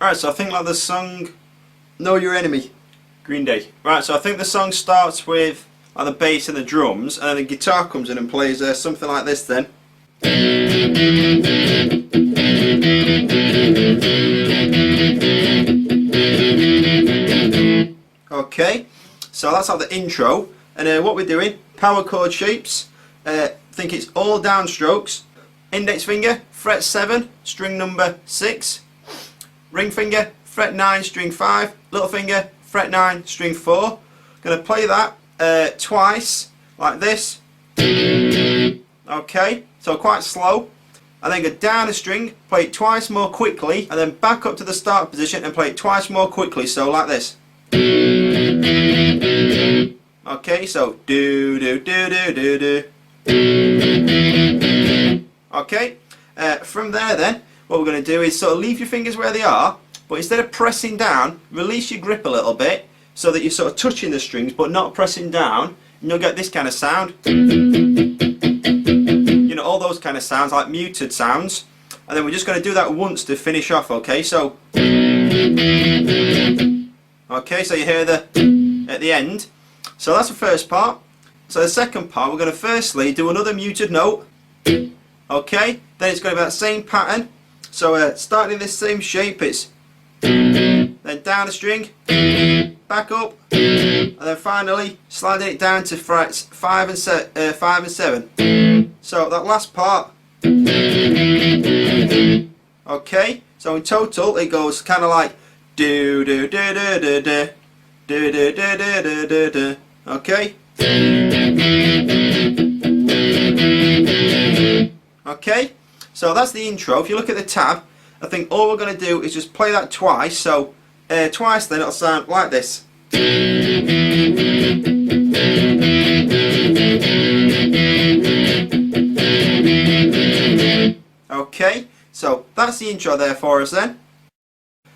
Alright, so I think like the song Know Your Enemy, Green Day. Right, so I think the song starts with like the bass and the drums, and then the guitar comes in and plays something like this then. Okay, so that's like the intro, and what we're doing, power chord shapes, think it's all downstrokes, index finger, fret 7, string number 6, ring finger, fret 9, string 5, little finger, fret 9, string 4. Going to play that twice, like this. Okay, so quite slow. And then go down a string, play it twice more quickly, and then back up to the start position and play it twice more quickly, so like this. Okay, so do do do do do do. Okay, from there then, what we're going to do is sort of leave your fingers where they are, but instead of pressing down, release your grip a little bit so that you're sort of touching the strings but not pressing down, and you'll get this kind of sound. You know, all those kind of sounds, like muted sounds. And then we're just going to do that once to finish off, okay? So, okay, so you hear the at the end. So that's the first part. So the second part, we're going to firstly do another muted note. Okay, then it's going to be that same pattern. So starting in this same shape, it's then down a string, back up, and then finally sliding it down to frets 5 and 7. So that last part. Okay, so in total it goes kind of like do do do do do do do do do do do do. Okay. Okay, so that's the intro. If you look at the tab, I think all we're going to do is just play that twice. So twice, then it'll sound like this. Okay, so that's the intro there for us then.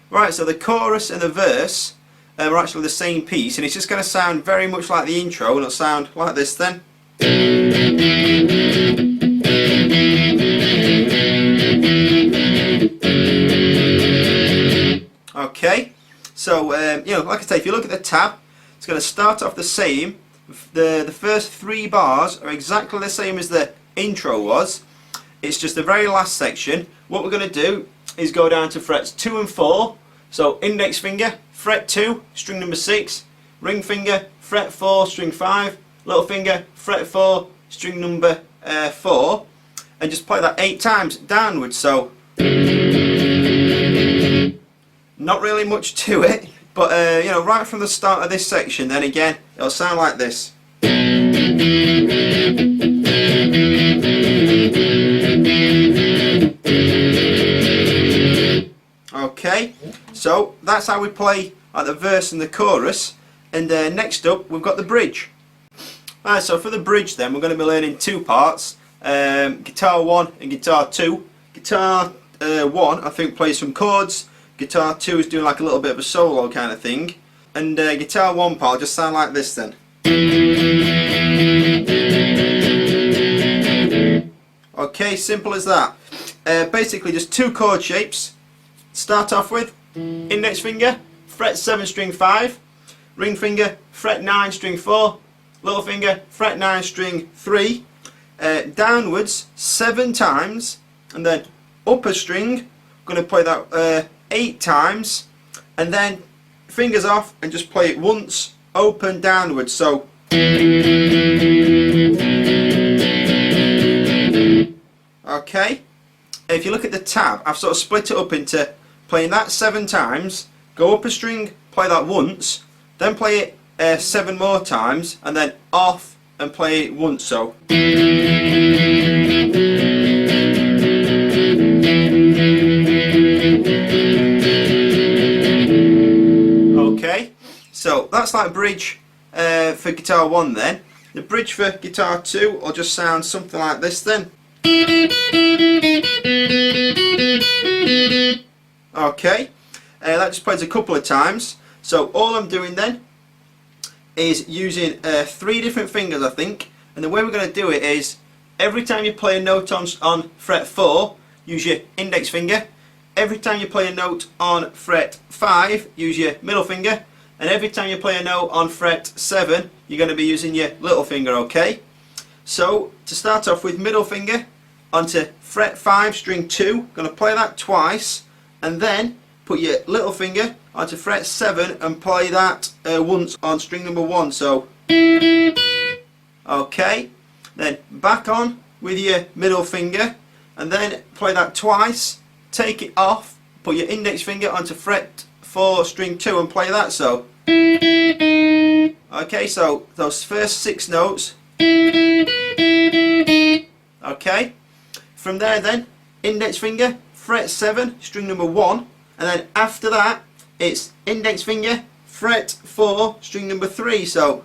Right, so the chorus and the verse are actually the same piece, and it's just going to sound very much like the intro, and it'll sound like this then. Okay, so you know, like I say, if you look at the tab, it's going to start off the same. The first 3 bars are exactly the same as the intro was. It's just the very last section. What we're going to do is go down to frets 2 and 4. So index finger, fret 2, string number 6, ring finger, fret 4, string 5, little finger, fret 4, string number 4, and just play that 8 times downwards. So not really much to it, but you know, right from the start of this section, then again, it'll sound like this. Okay, so that's how we play like the verse and the chorus, and next up we've got the bridge. Alright, so for the bridge then, we're going to be learning 2 parts, guitar 1 and guitar 2. Guitar 1 I think plays some chords, guitar 2 is doing like a little bit of a solo kind of thing, and guitar 1 part will just sound like this then. Okay, simple as that. Basically just 2 chord shapes. Start off with index finger, fret 7 string 5, ring finger, fret 9 string 4, little finger, fret 9 string 3, downwards 7 times, and then up a string, I'm going to play that 8 times, and then fingers off and just play it once, open downwards. So okay, if you look at the tab, I've sort of split it up into playing that 7 times, go up a string, play that once, then play it 7 more times, and then off and play it once. So okay, so that's like bridge for guitar 1 then. The bridge for guitar 2 will just sound something like this then. Okay, that just plays a couple of times. So all I'm doing then is using 3 different fingers, I think, and the way we're going to do it is every time you play a note on fret 4, use your index finger, every time you play a note on fret 5, use your middle finger, and every time you play a note on fret 7, you're going to be using your little finger, okay? So, to start off with, middle finger onto fret 5, string 2, going to play that twice, and then put your little finger onto fret 7 and play that once on string number 1, so, okay? Then back on with your middle finger, and then play that twice, take it off, put your index finger onto fret 4, string 2 and play that, so. Okay, so those first 6 notes. Okay, from there then, index finger, fret 7, string number 1, and then after that, it's index finger, fret 4, string number 3, so.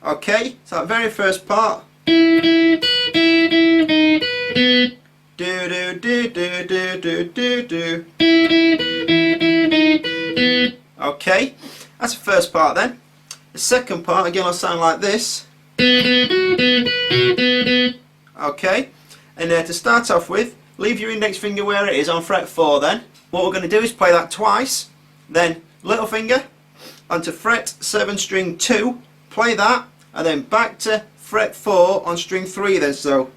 Okay, so that very first part. Do do do do do do do do. Okay, that's the first part then. The second part again will sound like this. Okay, and to start off with, leave your index finger where it is on fret 4 then. What we're going to do is play that twice, then little finger onto fret 7 string 2, play that, and then back to fret 4 on string 3 then, so.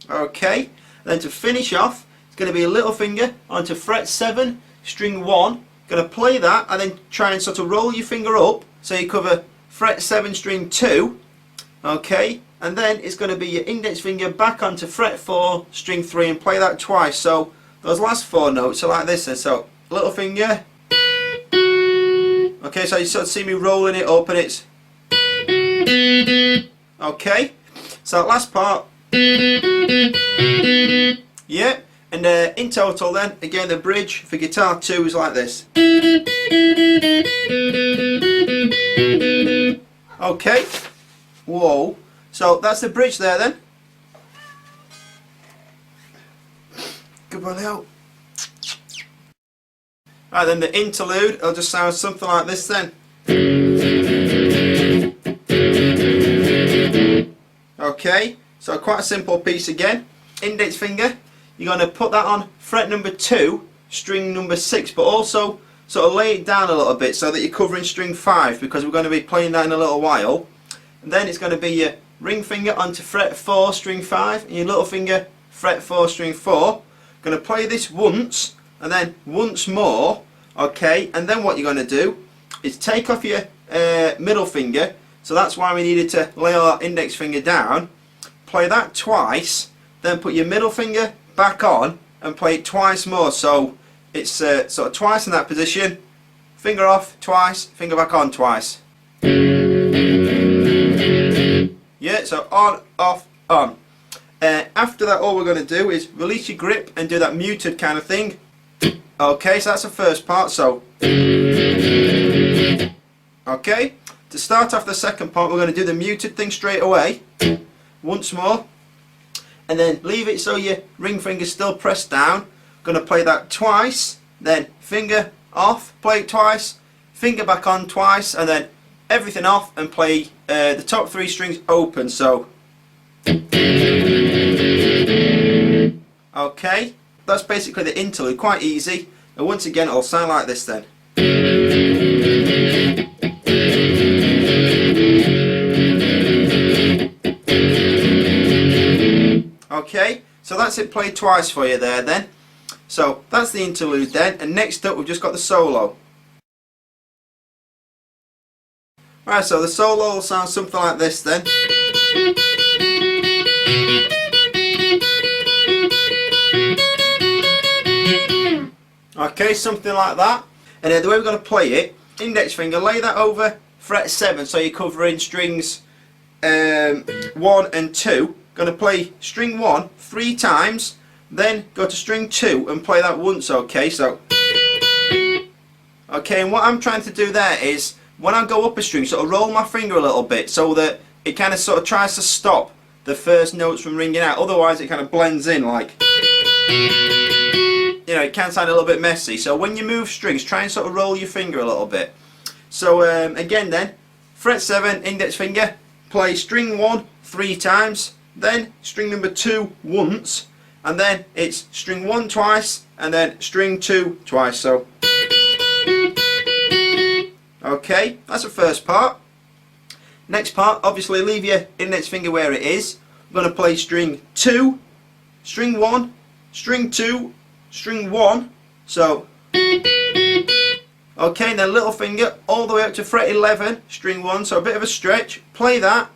Okay, then to finish off, it's going to be a little finger onto fret 7 string 1, going to play that and then try and sort of roll your finger up so you cover fret 7 string 2, okay, and then it's going to be your index finger back onto fret 4 string 3 and play that twice. So those last 4 notes are like this then, so little finger, okay, so you sort of see me rolling it up and it's, okay, so that last part, yeah, and in total then, again the bridge for guitar 2 is like this. Okay, whoa, so that's the bridge there then. Goodbye out. Right then, the interlude, it'll just sound something like this then. Okay, so quite a simple piece again. Index finger, you're going to put that on fret number 2, string number 6, but also sort of lay it down a little bit so that you're covering string 5, because we're going to be playing that in a little while. And then it's going to be your ring finger onto fret 4, string 5, and your little finger fret 4, string 4. Going to play this once, and then once more, okay, and then what you're going to do is take off your middle finger, so that's why we needed to lay our index finger down, play that twice, then put your middle finger back on and play it twice more, so it's sort of twice in that position, finger off twice, finger back on twice. Yeah, so on, off, on. After that, all we're going to do is release your grip and do that muted kind of thing. Okay, so that's the first part, so. Okay, to start off the second part, we're going to do the muted thing straight away. Once more. And then leave it so your ring finger's still pressed down. Going to play that twice, then finger off, play it twice, finger back on twice, and then everything off and play the top 3 strings open, so. Okay, that's basically the interlude, quite easy, and once again it'll sound like this then. Okay, so that's it played twice for you there then. So that's the interlude then, and next up we've just got the solo. Right, so the solo will sound something like this then. Okay, something like that. And then the way we're going to play it, index finger, lay that over fret 7, so you're covering strings 1 and 2. Going to play string 1 3 times, then go to string 2 and play that once, okay, so. Okay, and what I'm trying to do there is, when I go up a string, sort of roll my finger a little bit so that it kind of sort of tries to stop the first notes from ringing out, otherwise it kind of blends in like. You know, it can sound a little bit messy, so when you move strings, try and sort of roll your finger a little bit. So again then, fret 7, index finger, play string 1 3 times, then string number 2 once, and then it's string 1 twice, and then string 2 twice. So, okay, that's the first part. Next part, obviously leave your index finger where it is. I'm going to play string 2, string 1, string 2, string 1. So, okay, and then little finger all the way up to fret 11, string 1. So a bit of a stretch. Play that,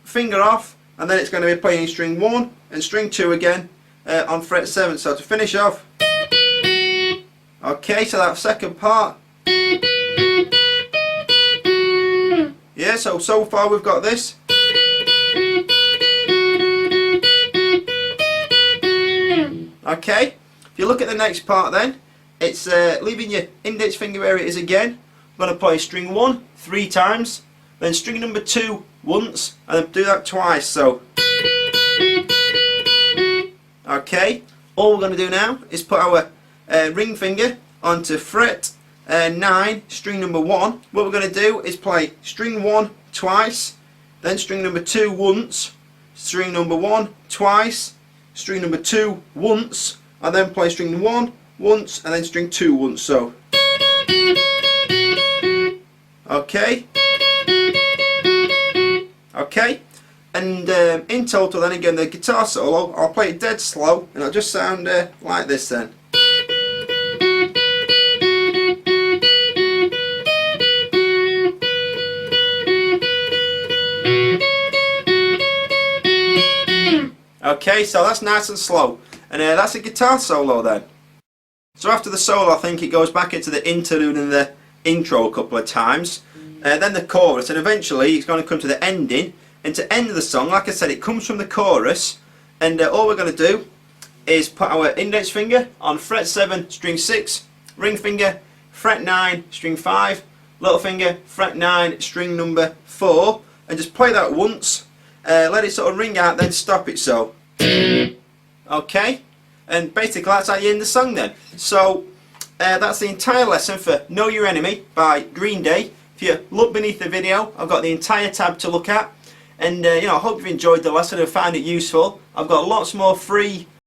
finger off, and then it's going to be playing string 1 and string 2 again on fret 7. So to finish off, okay, so that second part. Yeah, so far we've got this. Okay, if you look at the next part then, it's leaving your index finger where it is again. I'm going to play string 1 3 times, then string number 2 once, and then do that twice. So, okay, all we're going to do now is put our ring finger onto fret 9, string number 1. What we're going to do is play string 1 twice, then string number 2 once, string number 1 twice, string number 2 once, and then play string 1 once, and then string 2 once. So, okay, okay, and in total then again the guitar solo, I'll play it dead slow, and it'll just sound like this then. Okay, so that's nice and slow, and that's a guitar solo then. So after the solo, I think it goes back into the interlude and the intro a couple of times, then the chorus, and eventually it's going to come to the ending. And to end the song, like I said, it comes from the chorus, and all we're going to do is put our index finger on fret 7, string 6, ring finger, fret 9, string 5, little finger, fret 9, string number 4, and just play that once, let it sort of ring out, then stop it. So, okay, and basically that's how you end the song then. So that's the entire lesson for Know Your Enemy by Green Day. If you look beneath the video, I've got the entire tab to look at, and I hope you've enjoyed the lesson and found it useful. I've got lots more free